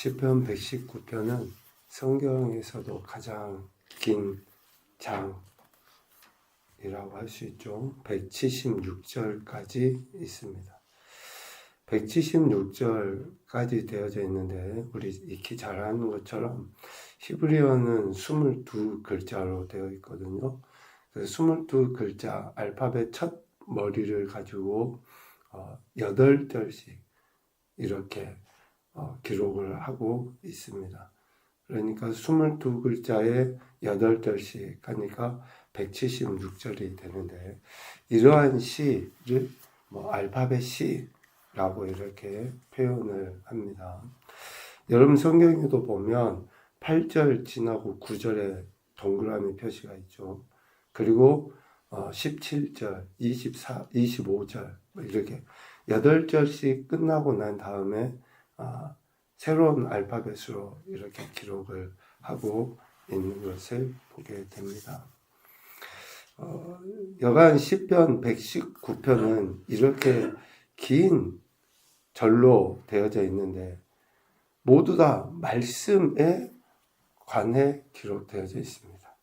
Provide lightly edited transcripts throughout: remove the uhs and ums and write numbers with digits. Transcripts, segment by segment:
시편 119편은 성경에서도 가장 긴 장이라고 할 수 있죠. 176절까지 있습니다. 176절까지 되어져 있는데 우리 익히 잘 아는 것처럼 히브리어는 22글자로 되어 있거든요. 그래서 22글자 알파벳 첫 머리를 가지고 8절씩 이렇게 기록을 하고 있습니다. 그러니까 22글자에 8절씩 하니까 176절이 되는데, 이러한 시를 알파벳 C라고 이렇게 표현을 합니다. 여러분 성경에도 보면 8절 지나고 9절에 동그라미 표시가 있죠. 그리고 17절, 24, 25절 이렇게 8절씩 끝나고 난 다음에 새로운 알파벳으로 이렇게 기록을 하고 있는 것을 보게 됩니다. 여간 시편 119편은 이렇게 긴 절로 되어져 있는데 모두 다 말씀에 관해 기록되어져 있습니다.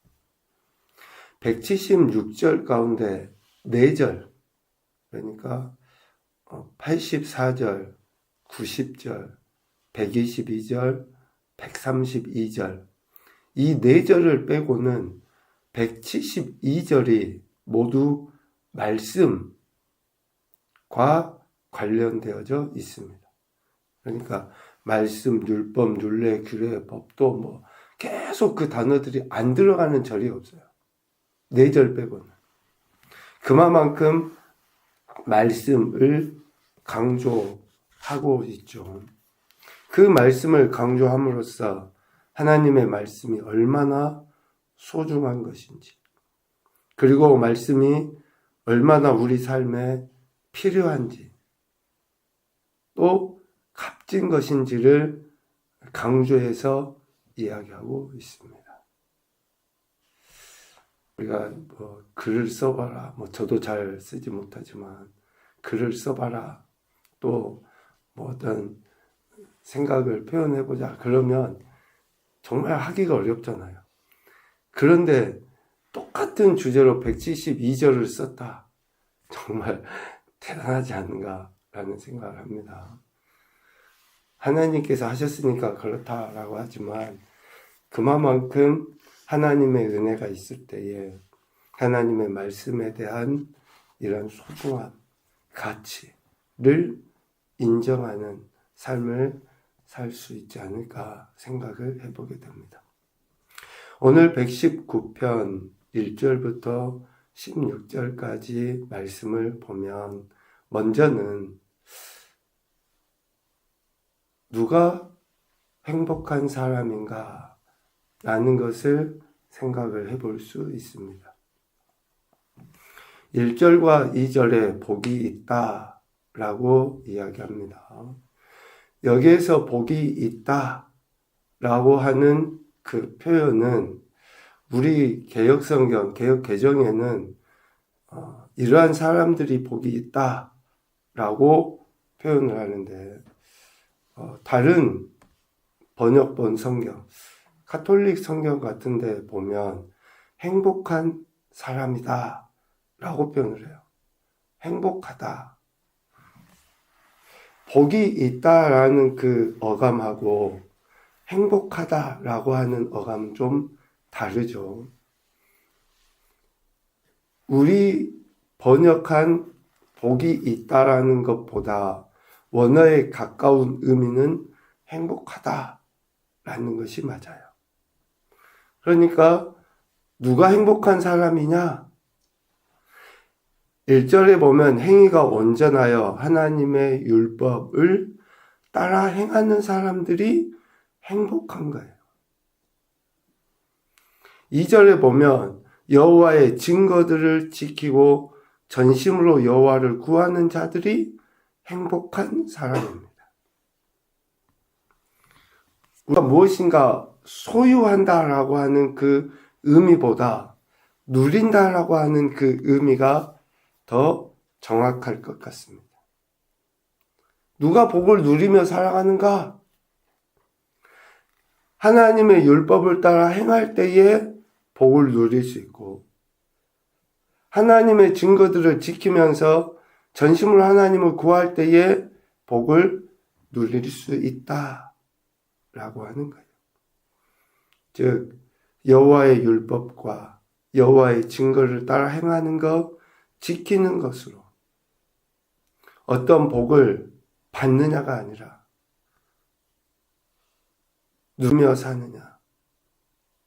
176절 가운데 4절, 그러니까 84절, 90절, 122절, 132절, 이 4절을 빼고는 172절이 모두 말씀과 관련되어져 있습니다. 그러니까 말씀, 율법, 율례, 규례, 법도 계속 그 단어들이 안 들어가는 절이 없어요. 4절 빼고는. 그만큼 말씀을 강조하고 있죠. 그 말씀을 강조함으로써 하나님의 말씀이 얼마나 소중한 것인지, 그리고 말씀이 얼마나 우리 삶에 필요한지, 또 값진 것인지를 강조해서 이야기하고 있습니다. 우리가 글을 써봐라, 저도 잘 쓰지 못하지만 글을 써봐라, 또 어떤 생각을 표현해보자 그러면 정말 하기가 어렵잖아요. 그런데 똑같은 주제로 172절을 썼다. 정말 대단하지 않은가라는 생각을 합니다. 하나님께서 하셨으니까 그렇다라고 하지만 그만큼 하나님의 은혜가 있을 때에 하나님의 말씀에 대한 이런 소중한 가치를 인정하는 삶을 살 수 있지 않을까 생각을 해보게 됩니다. 오늘 119편 1절부터 16절까지 말씀을 보면 먼저는 누가 행복한 사람인가 라는 것을 생각을 해볼 수 있습니다. 1절과 2절에 복이 있다 라고 이야기합니다. 여기에서 복이 있다 라고 하는 그 표현은 우리 개역성경, 개역개정에는 이러한 사람들이 복이 있다 라고 표현을 하는데, 다른 번역본 성경, 가톨릭 성경 같은 데 보면 행복한 사람이다 라고 표현을 해요. 행복하다. 복이 있다라는 그 어감하고 행복하다라고 하는 어감은 좀 다르죠. 우리 번역한 복이 있다라는 것보다 원어에 가까운 의미는 행복하다라는 것이 맞아요. 그러니까 누가 행복한 사람이냐? 1절에 보면 행위가 온전하여 하나님의 율법을 따라 행하는 사람들이 행복한 거예요. 2절에 보면 여호와의 증거들을 지키고 전심으로 여호와를 구하는 자들이 행복한 사람입니다. 우리가 무엇인가 소유한다라고 하는 그 의미보다 누린다라고 하는 그 의미가 더 정확할 것 같습니다. 누가 복을 누리며 살아가는가? 하나님의 율법을 따라 행할 때에 복을 누릴 수 있고, 하나님의 증거들을 지키면서 전심으로 하나님을 구할 때에 복을 누릴 수 있다라고 하는 거예요. 즉 여호와의 율법과 여호와의 증거를 따라 행하는 것, 지키는 것으로 어떤 복을 받느냐가 아니라 누리며 사느냐,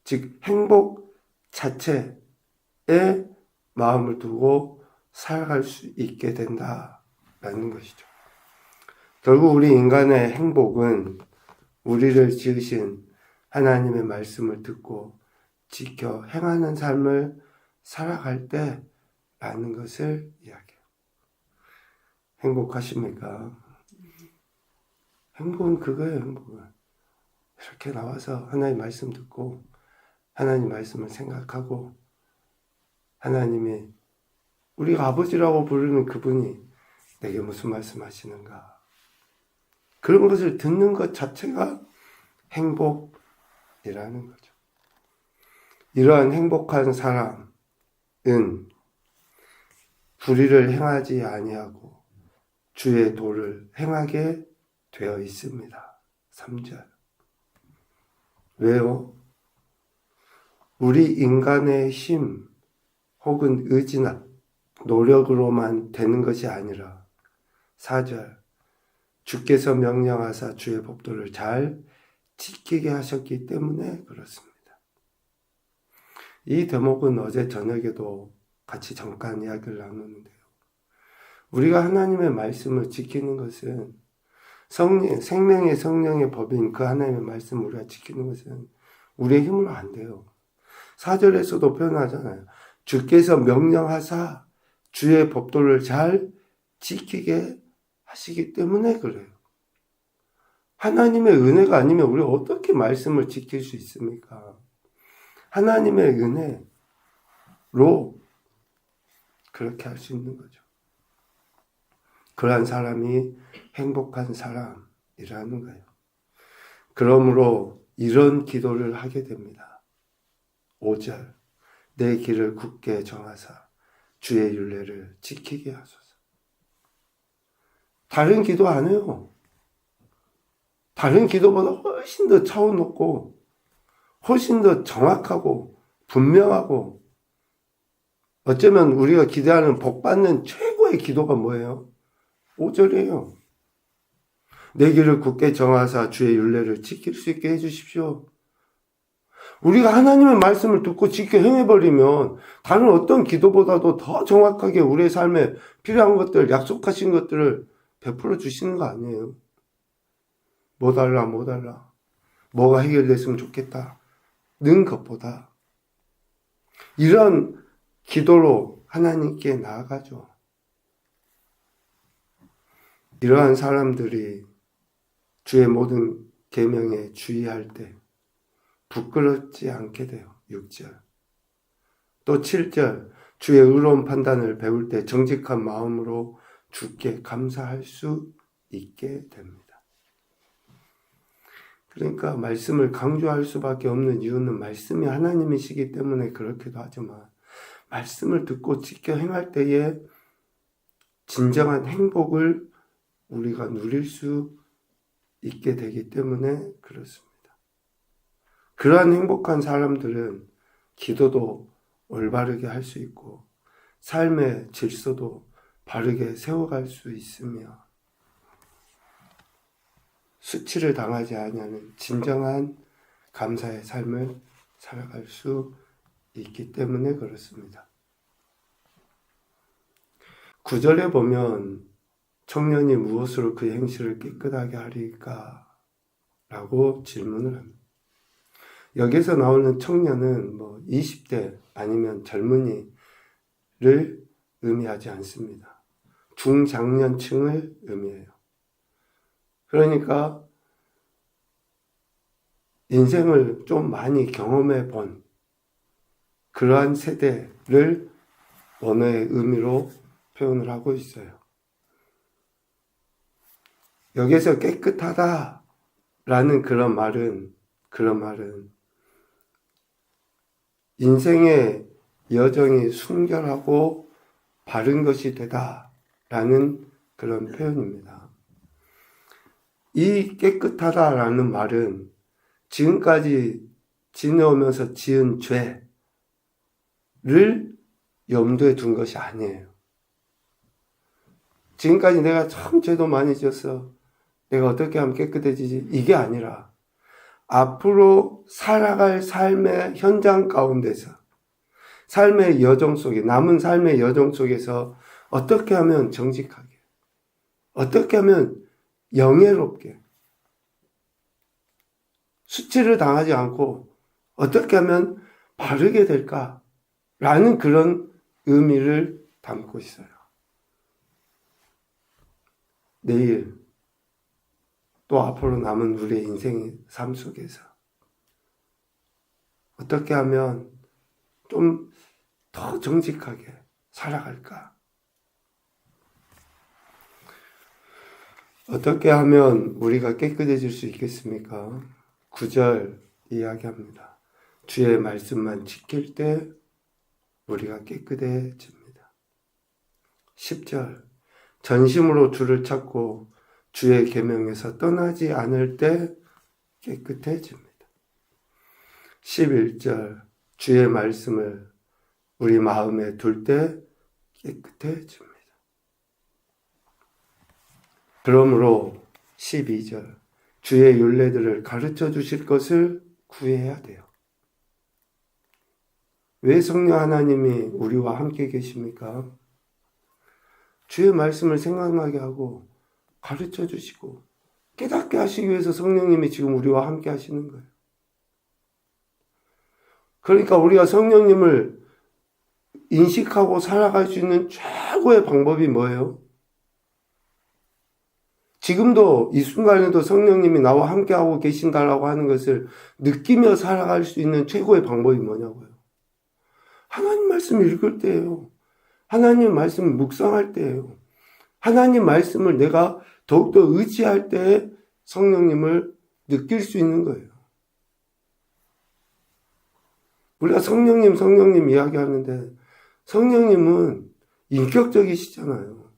즉 행복 자체에 마음을 두고 살아갈 수 있게 된다라는 것이죠. 결국 우리 인간의 행복은 우리를 지으신 하나님의 말씀을 듣고 지켜 행하는 삶을 살아갈 때라는 것을 이야기해요. 행복하십니까? 행복은 그거예요. 행복은 이렇게 나와서 하나님 말씀 듣고 하나님 말씀을 생각하고 하나님이 우리가 아버지라고 부르는 그분이 내게 무슨 말씀하시는가, 그런 것을 듣는 것 자체가 행복이라는 거죠. 이러한 행복한 사람은 불의를 행하지 아니하고 주의 도를 행하게 되어 있습니다. 3절. 왜요? 우리 인간의 힘 혹은 의지나 노력으로만 되는 것이 아니라 4절. 주께서 명령하사 주의 법도를 잘 지키게 하셨기 때문에 그렇습니다. 이 대목은 어제 저녁에도 같이 잠깐 이야기를 나누는데요. 우리가 하나님의 말씀을 지키는 것은 생명의 성령의 법인 그 하나님의 말씀을 우리가 지키는 것은 우리의 힘으로 안 돼요. 4절에서도 표현하잖아요. 주께서 명령하사 주의 법도를 잘 지키게 하시기 때문에 그래요. 하나님의 은혜가 아니면 우리가 어떻게 말씀을 지킬 수 있습니까? 하나님의 은혜로 그렇게 할 수 있는 거죠. 그러한 사람이 행복한 사람이라는 거예요. 그러므로 이런 기도를 하게 됩니다. 5절. 내 길을 굳게 정하사 주의 율례를 지키게 하소서. 다른 기도 안 해요. 다른 기도보다 훨씬 더 차원 높고 훨씬 더 정확하고 분명하고, 어쩌면 우리가 기대하는 복 받는 최고의 기도가 뭐예요? 5절이에요. 내 길을 굳게 정하사 주의 율례를 지킬 수 있게 해주십시오. 우리가 하나님의 말씀을 듣고 지켜 행해버리면 다른 어떤 기도보다도 더 정확하게 우리의 삶에 필요한 것들, 약속하신 것들을 베풀어 주시는 거 아니에요? 뭐 달라. 뭐가 해결됐으면 좋겠다 는 것보다 이런 기도로 하나님께 나아가죠. 이러한 사람들이 주의 모든 계명에 주의할 때 부끄럽지 않게 돼요. 6절. 또 7절. 주의 의로운 판단을 배울 때 정직한 마음으로 주께 감사할 수 있게 됩니다. 그러니까 말씀을 강조할 수밖에 없는 이유는 말씀이 하나님이시기 때문에 그렇기도 하지만 말씀을 듣고 지켜 행할 때에 진정한 행복을 우리가 누릴 수 있게 되기 때문에 그렇습니다. 그러한 행복한 사람들은 기도도 올바르게 할 수 있고 삶의 질서도 바르게 세워갈 수 있으며 수치를 당하지 아니하는 진정한 감사의 삶을 살아갈 수 있기 때문에 그렇습니다. 9절에 보면 청년이 무엇으로 그 행실을 깨끗하게 하리까? 라고 질문을 합니다. 여기서 나오는 청년은 20대 아니면 젊은이를 의미하지 않습니다. 중장년층을 의미해요. 그러니까 인생을 좀 많이 경험해 본 그러한 세대를 언어의 의미로 표현을 하고 있어요. 여기서 깨끗하다라는 그런 말은 그런 말은 인생의 여정이 순결하고 바른 것이 되다라는 그런 표현입니다. 이 깨끗하다라는 말은 지금까지 지내오면서 지은 죄를 염두에 둔 것이 아니에요. 지금까지 내가 참 죄도 많이 지었어. 내가 어떻게 하면 깨끗해지지? 이게 아니라 앞으로 살아갈 삶의 현장 가운데서 삶의 여정 속에 남은 삶의 여정 속에서 어떻게 하면 정직하게 어떻게 하면 영예롭게 수치를 당하지 않고 어떻게 하면 바르게 될까라는 그런 의미를 담고 있어요. 내일 또 앞으로 남은 우리의 인생의 삶 속에서 어떻게 하면 좀 더 정직하게 살아갈까? 어떻게 하면 우리가 깨끗해질 수 있겠습니까? 9절 이야기합니다. 주의 말씀만 지킬 때 우리가 깨끗해집니다. 10절 전심으로 주를 찾고 주의 계명에서 떠나지 않을 때 깨끗해집니다. 11절 주의 말씀을 우리 마음에 둘 때 깨끗해집니다. 그러므로 12절 주의 율례들을 가르쳐 주실 것을 구해야 돼요. 왜 성령 하나님이 우리와 함께 계십니까? 주의 말씀을 생각나게 하고 가르쳐 주시고 깨닫게 하시기 위해서 성령님이 지금 우리와 함께 하시는 거예요. 그러니까 우리가 성령님을 인식하고 살아갈 수 있는 최고의 방법이 뭐예요? 지금도 이 순간에도 성령님이 나와 함께하고 계신다라고 하는 것을 느끼며 살아갈 수 있는 최고의 방법이 뭐냐고요? 하나님 말씀을 읽을 때예요. 하나님 말씀을 묵상할 때예요. 하나님 말씀을 내가 더욱더 의지할 때 성령님을 느낄 수 있는 거예요. 우리가 성령님 이야기하는데 성령님은 인격적이시잖아요.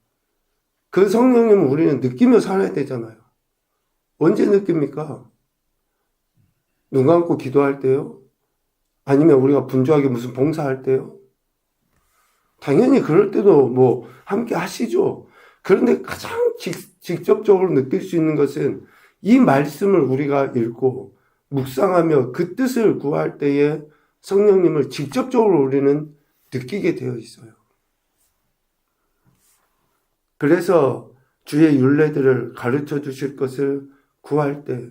그 성령님은 우리는 느끼며 살아야 되잖아요. 언제 느낍니까? 눈 감고 기도할 때요? 아니면 우리가 분주하게 무슨 봉사할 때요? 당연히 그럴 때도 뭐 함께 하시죠. 그런데 가장 직접적으로 느낄 수 있는 것은 이 말씀을 우리가 읽고 묵상하며 그 뜻을 구할 때에 성령님을 직접적으로 우리는 느끼게 되어 있어요. 그래서 주의 율례들을 가르쳐 주실 것을 구할 때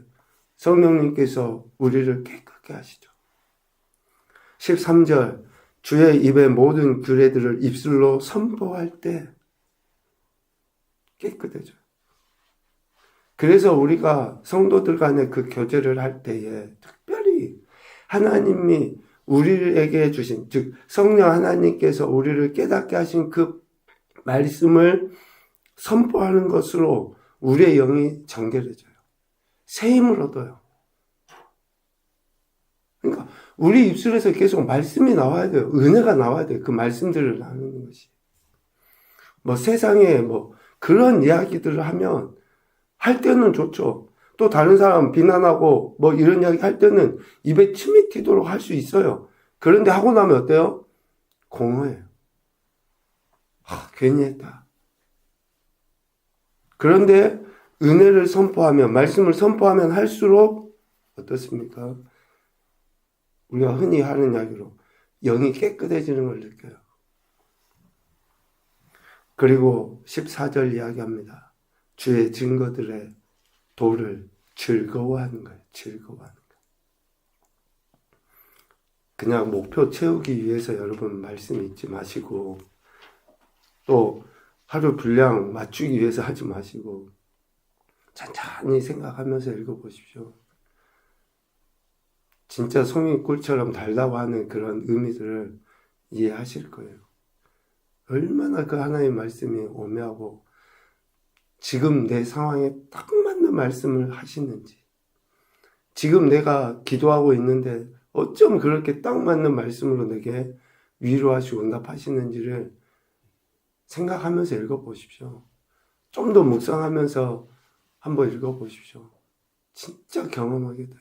성령님께서 우리를 깨끗게 하시죠. 13절 주의 입의 모든 규례들을 입술로 선포할 때 깨끗해져요. 그래서 우리가 성도들 간에 그 교제를 할 때에 특별히 하나님이 우리에게 주신, 즉 성령 하나님께서 우리를 깨닫게 하신 그 말씀을 선포하는 것으로 우리의 영이 정결해져요. 새 힘을 얻어요. 그러니까 우리 입술에서 계속 말씀이 나와야 돼요. 은혜가 나와야 돼요. 그 말씀들을 나누는 것이. 뭐 세상에 뭐 그런 이야기들을 하면 할 때는 좋죠. 또 다른 사람 비난하고 뭐 이런 이야기 할 때는 입에 침이 튀도록 할 수 있어요. 그런데 하고 나면 어때요? 공허해요. 괜히 했다. 그런데 은혜를 선포하면, 말씀을 선포하면 할수록 어떻습니까? 우리가 흔히 하는 이야기로 영이 깨끗해지는 걸 느껴요. 그리고 14절 이야기합니다. 주의 증거들의 도를 즐거워하는 거예요. 즐거워하는 거예요. 그냥 목표 채우기 위해서 여러분 말씀 읽지 마시고 또 하루 분량 맞추기 위해서 하지 마시고 천천히 생각하면서 읽어보십시오. 진짜 송이 꿀처럼 달다고 하는 그런 의미들을 이해하실 거예요. 얼마나 그 하나님의 말씀이 오묘하고 지금 내 상황에 딱 맞는 말씀을 하시는지, 지금 내가 기도하고 있는데 어쩜 그렇게 딱 맞는 말씀으로 내게 위로하시고 응답하시는지를 생각하면서 읽어보십시오. 좀 더 묵상하면서 한번 읽어보십시오. 진짜 경험하게 돼요.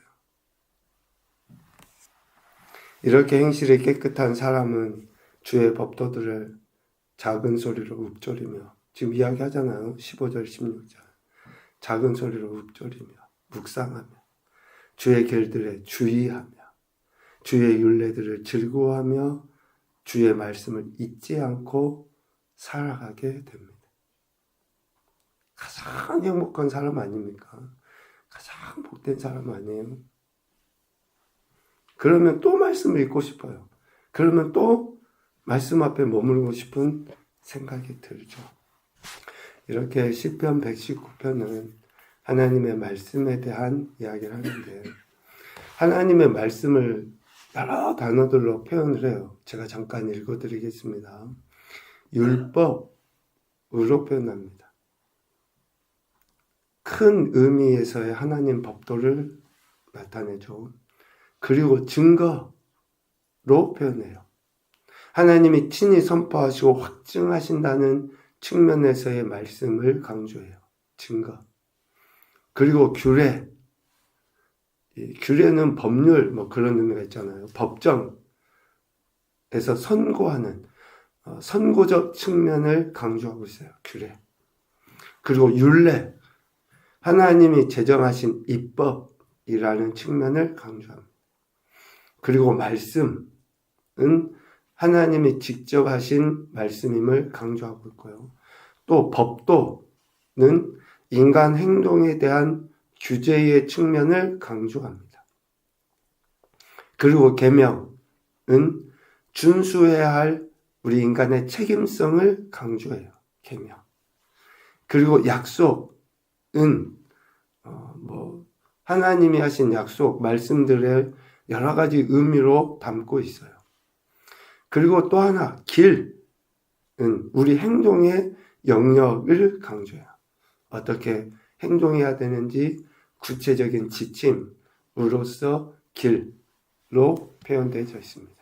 이렇게 행실이 깨끗한 사람은 주의 법도들을 작은 소리로 읊조리며, 지금 이야기하잖아요. 15절 16절 작은 소리로 읊조리며 묵상하며 주의 길들에 주의하며 주의 율례들을 즐거워하며 주의 말씀을 잊지 않고 살아가게 됩니다. 가장 행복한 사람 아닙니까? 가장 복된 사람 아니에요? 그러면 또 말씀을 읽고 싶어요. 그러면 또 말씀 앞에 머물고 싶은 생각이 들죠. 이렇게 시편 119편은 하나님의 말씀에 대한 이야기를 하는데, 하나님의 말씀을 여러 단어들로 표현을 해요. 제가 잠깐 읽어드리겠습니다. 율법으로 표현합니다. 큰 의미에서의 하나님 법도를 나타내죠. 그리고 증거로 표현해요. 하나님이 친히 선포하시고 확증하신다는 측면에서의 말씀을 강조해요. 증거. 그리고 규례. 규례는 법률, 그런 의미가 있잖아요. 법정에서 선고하는, 선고적 측면을 강조하고 있어요. 규례. 그리고 율례. 하나님이 제정하신 입법이라는 측면을 강조합니다. 그리고 말씀은 하나님이 직접 하신 말씀임을 강조하고 있고요. 또 법도는 인간 행동에 대한 규제의 측면을 강조합니다. 그리고 계명은 준수해야 할 우리 인간의 책임성을 강조해요. 계명. 그리고 약속은 하나님이 하신 약속, 말씀들의 여러 가지 의미로 담고 있어요. 그리고 또 하나, 길은 우리 행동의 영역을 강조해요. 어떻게 행동해야 되는지 구체적인 지침으로서 길로 표현되어 있습니다.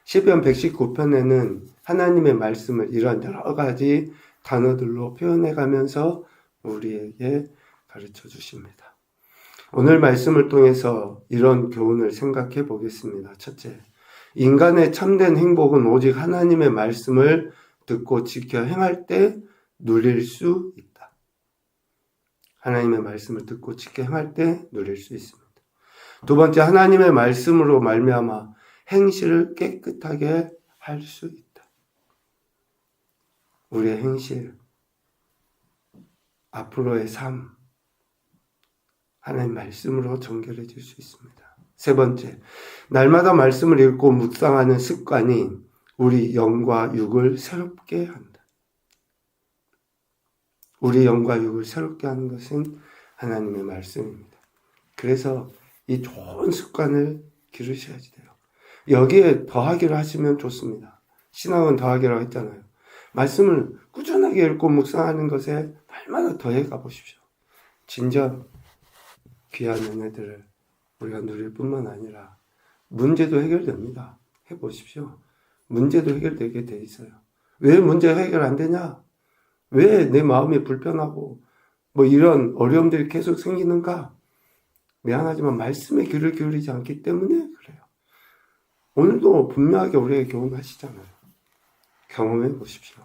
시편 119편에는 하나님의 말씀을 이런 여러 가지 단어들로 표현해 가면서 우리에게 가르쳐 주십니다. 오늘 말씀을 통해서 이런 교훈을 생각해 보겠습니다. 첫째, 인간의 참된 행복은 오직 하나님의 말씀을 듣고 지켜 행할 때 누릴 수 있다. 하나님의 말씀을 듣고 지켜 행할 때 누릴 수 있습니다. 두 번째, 하나님의 말씀으로 말미암아 행실을 깨끗하게 할 수 있다. 우리의 행실, 앞으로의 삶, 하나님 말씀으로 정결해질 수 있습니다. 세 번째, 날마다 말씀을 읽고 묵상하는 습관이 우리 영과 육을 새롭게 한다. 우리 영과 육을 새롭게 하는 것은 하나님의 말씀입니다. 그래서 이 좋은 습관을 기르셔야지 돼요. 여기에 더하기를 하시면 좋습니다. 신앙은 더하기라고 했잖아요. 말씀을 꾸준하게 읽고 묵상하는 것에 날마다 더해 가보십시오. 진정 귀한 은혜들을 우리가 누릴 뿐만 아니라 문제도 해결됩니다. 해보십시오. 문제도 해결되게 돼 있어요. 왜 문제가 해결 안 되냐? 왜 내 마음이 불편하고 이런 어려움들이 계속 생기는가? 미안하지만 말씀에 귀를 기울이지 않기 때문에 그래요. 오늘도 분명하게 우리에게 교훈하시잖아요. 경험해 보십시오.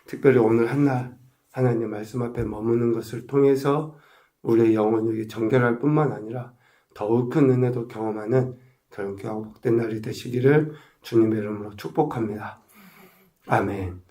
특별히 오늘 한날 하나님 말씀 앞에 머무는 것을 통해서 우리의 영혼이 정결할 뿐만 아니라 더욱 큰 은혜도 경험하는 그런 귀하고 복된 날이 되시기를 주님의 이름으로 축복합니다. 아멘.